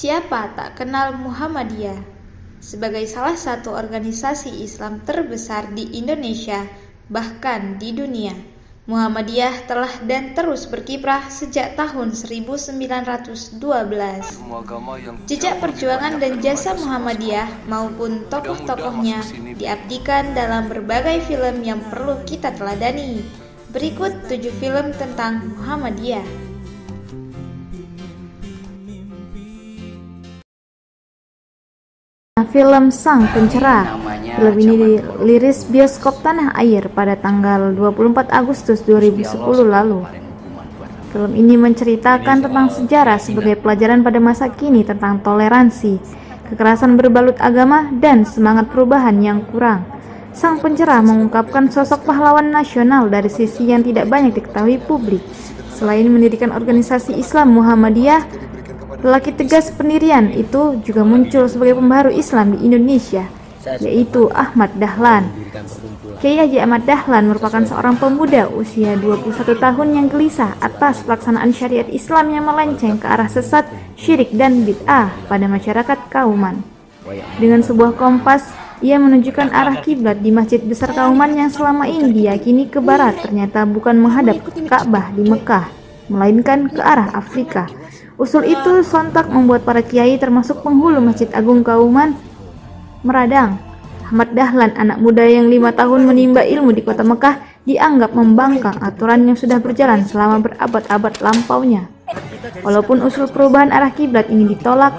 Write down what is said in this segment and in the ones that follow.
Siapa tak kenal Muhammadiyah? Sebagai salah satu organisasi Islam terbesar di Indonesia, bahkan di dunia, Muhammadiyah telah dan terus berkiprah sejak tahun 1912. Jejak perjuangan dan jasa Muhammadiyah maupun tokoh-tokohnya diabdikan dalam berbagai film yang perlu kita teladani. Berikut 7 film tentang Muhammadiyah. Film Sang Pencerah. Film ini dirilis bioskop Tanah Air pada tanggal 24 Agustus 2010 lalu. Film ini menceritakan tentang sejarah sebagai pelajaran pada masa kini tentang toleransi, kekerasan berbalut agama, dan semangat perubahan yang kurang. Sang Pencerah mengungkapkan sosok pahlawan nasional dari sisi yang tidak banyak diketahui publik. Selain mendirikan organisasi Islam Muhammadiyah, lelaki tegas pendirian itu juga muncul sebagai pembaharu Islam di Indonesia, yaitu Ahmad Dahlan. Kiai Haji Ahmad Dahlan merupakan seorang pemuda usia 21 tahun yang gelisah atas pelaksanaan syariat Islam yang melenceng ke arah sesat, syirik, dan bid'ah pada masyarakat Kauman. Dengan sebuah kompas, ia menunjukkan arah kiblat di Masjid Besar Kauman yang selama ini diyakini ke barat ternyata bukan menghadap Ka'bah di Mekah, melainkan ke arah Afrika. Usul itu sontak membuat para kiai termasuk penghulu Masjid Agung Kauman meradang. Ahmad Dahlan, anak muda yang 5 tahun menimba ilmu di kota Mekah, dianggap membangkang aturan yang sudah berjalan selama berabad-abad lampaunya. Walaupun usul perubahan arah kiblat ini ditolak,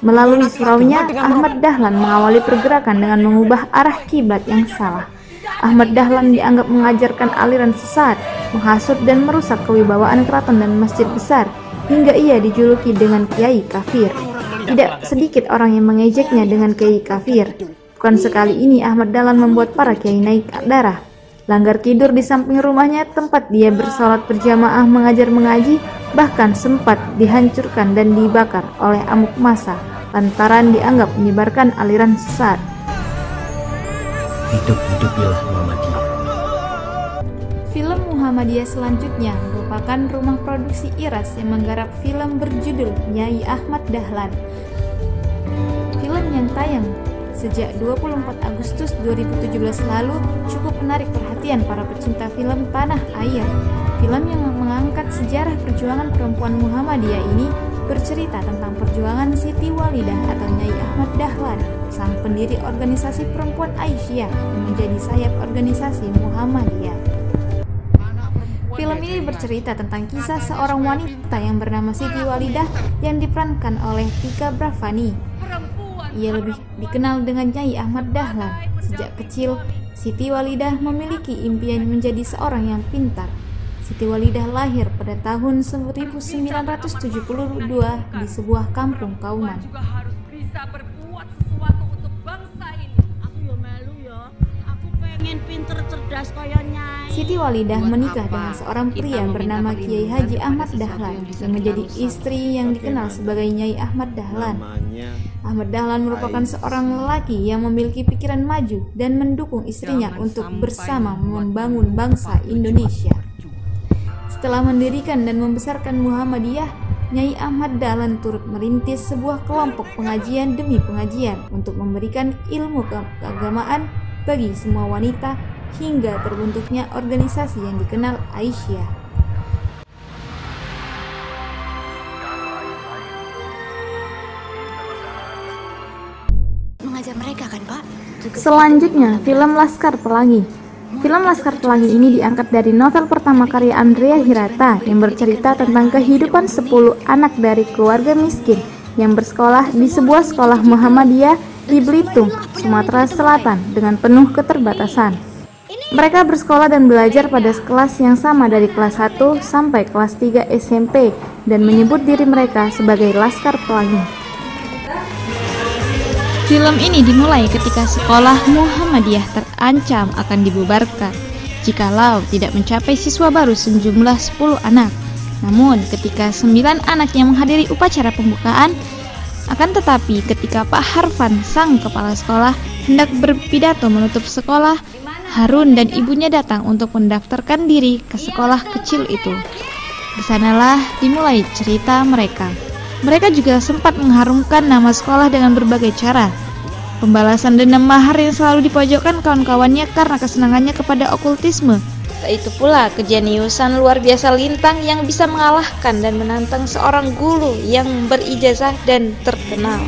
melalui suraunya, Ahmad Dahlan mengawali pergerakan dengan mengubah arah kiblat yang salah. Ahmad Dahlan dianggap mengajarkan aliran sesat, menghasut dan merusak kewibawaan keraton dan masjid besar, hingga ia dijuluki dengan kiai kafir. Tidak sedikit orang yang mengejeknya dengan kiai kafir. Bukan sekali ini Ahmad Dahlan membuat para kiai naik darah. Langgar tidur di samping rumahnya tempat dia bersalat berjamaah mengajar mengaji, bahkan sempat dihancurkan dan dibakar oleh amuk massa lantaran dianggap menyebarkan aliran sesat. Hidup-hidupilah Muhammadiyah. Film Muhammadiyah selanjutnya merupakan rumah produksi IRAS yang menggarap film berjudul Nyai Ahmad Dahlan. Film yang tayang sejak 24 Agustus 2017 lalu cukup menarik perhatian para pecinta film tanah air. Film yang mengangkat sejarah perjuangan perempuan Muhammadiyah ini bercerita tentang perjuangan Siti Walidah atau Nyai Ahmad Dahlan, sang pendiri organisasi perempuan Aisyah yang menjadi sayap organisasi Muhammadiyah. Film ini bercerita tentang kisah seorang wanita yang bernama Siti Walidah yang diperankan oleh Tika Bravani. Ia lebih dikenal dengan Nyai Ahmad Dahlan. Sejak kecil, Siti Walidah memiliki impian menjadi seorang yang pintar. Siti Walidah lahir pada tahun 1972 di sebuah kampung Kauman. Siti Walidah menikah dengan seorang pria bernama Kiai Haji Ahmad Dahlan yang menjadi istri yang dikenal sebagai Nyai Ahmad Dahlan. Ahmad Dahlan merupakan seorang lelaki yang memiliki pikiran maju dan mendukung istrinya untuk bersama membangun bangsa Indonesia. Setelah mendirikan dan membesarkan Muhammadiyah, Nyai Ahmad Dahlan turut merintis sebuah kelompok pengajian demi pengajian untuk memberikan ilmu keagamaan bagi semua wanita hingga terbentuknya organisasi yang dikenal Aisyah. Mengajar mereka kan, Pak? Selanjutnya, film Laskar Pelangi. Film Laskar Pelangi ini diangkat dari novel pertama karya Andrea Hirata yang bercerita tentang kehidupan 10 anak dari keluarga miskin yang bersekolah di sebuah sekolah Muhammadiyah di Belitung, Sumatera Selatan dengan penuh keterbatasan. Mereka bersekolah dan belajar pada kelas yang sama dari kelas 1 sampai kelas 3 SMP dan menyebut diri mereka sebagai Laskar Pelangi. Film ini dimulai ketika sekolah Muhammadiyah terancam akan dibubarkan jikalau tidak mencapai siswa baru sejumlah 10 anak. Namun ketika 9 anak yang menghadiri upacara pembukaan, akan tetapi ketika Pak Harfan, sang kepala sekolah, hendak berpidato menutup sekolah, Harun dan ibunya datang untuk mendaftarkan diri ke sekolah kecil itu. Di sanalah dimulai cerita mereka. Mereka juga sempat mengharumkan nama sekolah dengan berbagai cara. Pembalasan dendam mahar yang selalu dipojokkan kawan-kawannya karena kesenangannya kepada okultisme. Tak itu pula kejeniusan luar biasa Lintang yang bisa mengalahkan dan menantang seorang guru yang berijazah dan terkenal.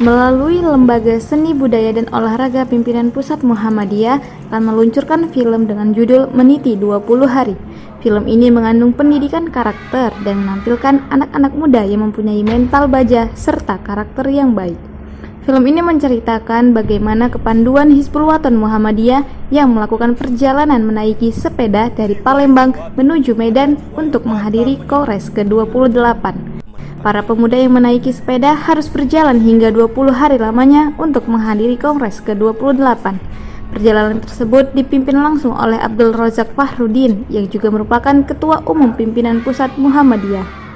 Melalui Lembaga Seni Budaya dan Olahraga Pimpinan Pusat Muhammadiyah akan meluncurkan film dengan judul Meniti 20 Hari. Film ini mengandung pendidikan karakter dan menampilkan anak-anak muda yang mempunyai mental baja serta karakter yang baik. Film ini menceritakan bagaimana kepanduan Hizbul Wathan Muhammadiyah yang melakukan perjalanan menaiki sepeda dari Palembang menuju Medan untuk menghadiri Kongres ke-28. Para pemuda yang menaiki sepeda harus berjalan hingga 20 hari lamanya untuk menghadiri Kongres ke-28. Perjalanan tersebut dipimpin langsung oleh Abdul Razak Fahrudin yang juga merupakan Ketua Umum Pimpinan Pusat Muhammadiyah.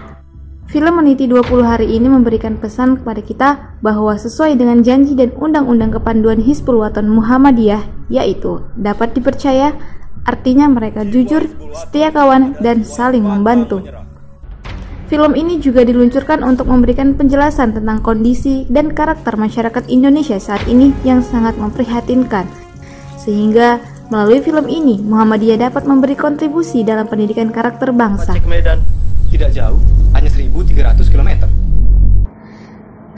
Film Meniti 20 Hari ini memberikan pesan kepada kita bahwa sesuai dengan janji dan undang-undang kepanduan Hizbul Wathan Muhammadiyah, yaitu dapat dipercaya, artinya mereka jujur, setia kawan, dan saling membantu. Film ini juga diluncurkan untuk memberikan penjelasan tentang kondisi dan karakter masyarakat Indonesia saat ini yang sangat memprihatinkan. Sehingga melalui film ini, Muhammadiyah dapat memberi kontribusi dalam pendidikan karakter bangsa. Medan tidak jauh, hanya 1.300 km.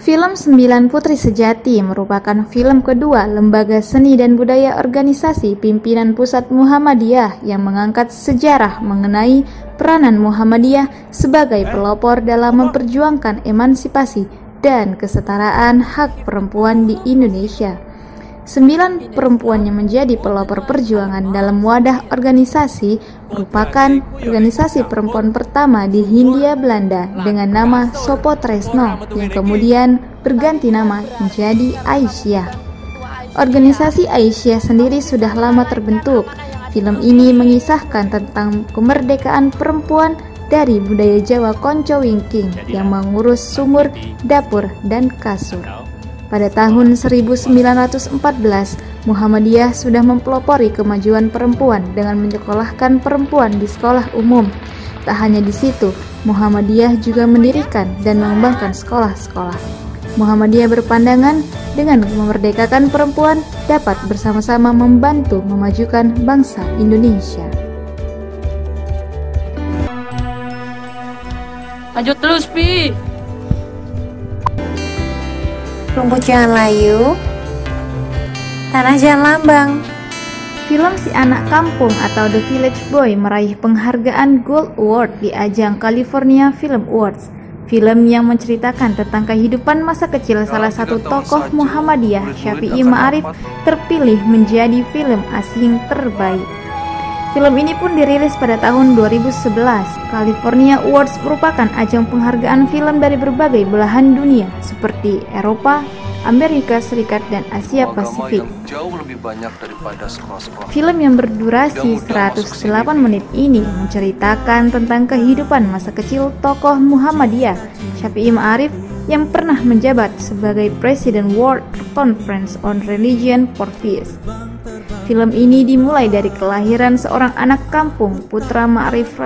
Film Sembilan Putri Sejati merupakan film kedua Lembaga Seni dan Budaya Organisasi Pimpinan Pusat Muhammadiyah yang mengangkat sejarah mengenai peranan Muhammadiyah sebagai pelopor dalam memperjuangkan emansipasi dan kesetaraan hak perempuan di Indonesia. 9 perempuan yang menjadi pelopor perjuangan dalam wadah organisasi merupakan organisasi perempuan pertama di Hindia Belanda dengan nama Sopo Tresno yang kemudian berganti nama menjadi Aisyah. Organisasi Aisyah sendiri sudah lama terbentuk. Film ini mengisahkan tentang kemerdekaan perempuan dari budaya Jawa Konco Wingking yang mengurus sumur, dapur, dan kasur. Pada tahun 1914, Muhammadiyah sudah mempelopori kemajuan perempuan dengan menyekolahkan perempuan di sekolah umum. Tak hanya di situ, Muhammadiyah juga mendirikan dan mengembangkan sekolah-sekolah. Muhammadiyah berpandangan dengan memerdekakan perempuan dapat bersama-sama membantu memajukan bangsa Indonesia. Lanjut terus, Pi. Rumput jangan layu, tanah jangan lambang. Film Si Anak Kampung atau The Village Boy meraih penghargaan Gold Award di ajang California Film Awards. Film yang menceritakan tentang kehidupan masa kecil salah satu tokoh Muhammadiyah, Syafi'i Ma'arif, terpilih menjadi film asing terbaik. Film ini pun dirilis pada tahun 2011. California Awards merupakan ajang penghargaan film dari berbagai belahan dunia seperti Eropa, Amerika Serikat, dan Asia Pasifik. Film yang berdurasi 108 menit ini menceritakan tentang kehidupan masa kecil tokoh Muhammadiyah, Syafi'i Ma'arif, yang pernah menjabat sebagai Presiden World Conference on Religion for Peace. Film ini dimulai dari kelahiran seorang anak kampung, Putra Ma'arif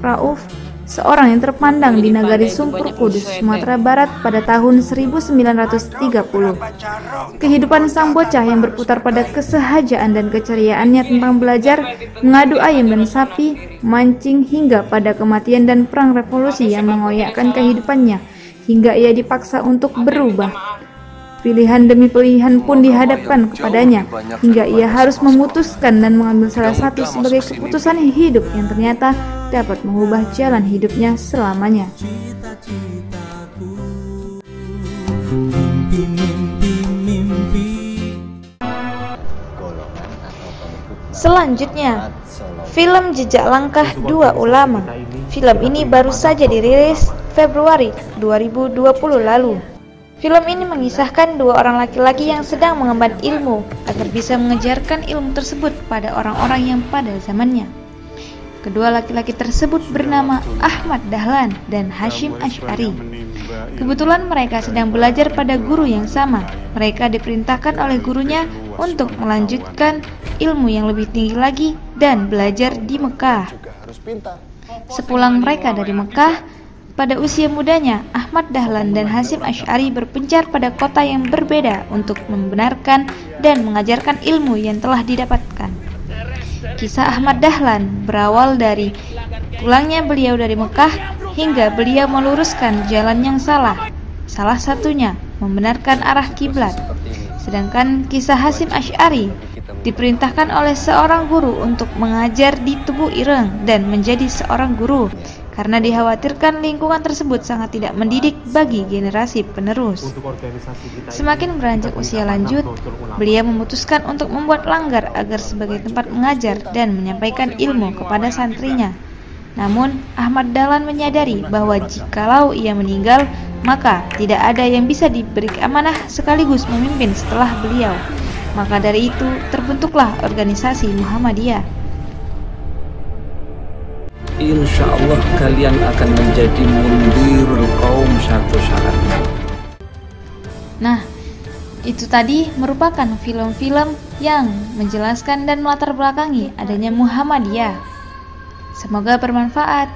Rauf, seorang yang terpandang di Nagari Sumpur Kudus, Sumatera Barat pada tahun 1930. Kehidupan sang bocah yang berputar pada kesehajaan dan keceriaannya tentang belajar, mengadu ayam dan sapi, mancing, hingga pada kematian dan perang revolusi yang mengoyakkan kehidupannya, hingga ia dipaksa untuk berubah. Pilihan demi pilihan pun dihadapkan kepadanya, hingga ia harus memutuskan dan mengambil salah satu sebagai keputusan hidup yang ternyata dapat mengubah jalan hidupnya selamanya. Selanjutnya, film Jejak Langkah Dua Ulama. Film ini baru saja dirilis Februari 2020 lalu. Film ini mengisahkan dua orang laki-laki yang sedang mengemban ilmu agar bisa mengejarkan ilmu tersebut pada orang-orang yang pada zamannya. Kedua laki-laki tersebut bernama Ahmad Dahlan dan Hashim Asy'ari. Kebetulan mereka sedang belajar pada guru yang sama. Mereka diperintahkan oleh gurunya untuk melanjutkan ilmu yang lebih tinggi lagi dan belajar di Mekah. Sepulang mereka dari Mekah, pada usia mudanya, Ahmad Dahlan dan Hasyim Asy'ari berpencar pada kota yang berbeda untuk membenarkan dan mengajarkan ilmu yang telah didapatkan. Kisah Ahmad Dahlan berawal dari pulangnya beliau dari Mekah hingga beliau meluruskan jalan yang salah satunya membenarkan arah kiblat. Sedangkan kisah Hasyim Asy'ari diperintahkan oleh seorang guru untuk mengajar di Tubuh Ireng dan menjadi seorang guru karena dikhawatirkan lingkungan tersebut sangat tidak mendidik bagi generasi penerus. Semakin beranjak usia lanjut, beliau memutuskan untuk membuat langgar agar sebagai tempat mengajar dan menyampaikan ilmu kepada santrinya. Namun, Ahmad Dahlan menyadari bahwa jikalau ia meninggal, maka tidak ada yang bisa diberi amanah sekaligus memimpin setelah beliau. Maka dari itu, terbentuklah organisasi Muhammadiyah. Insya Allah kalian akan menjadi mundirul kaum satu saat. Nah, itu tadi merupakan film-film yang menjelaskan dan melatar belakangi adanya Muhammadiyah. Semoga bermanfaat.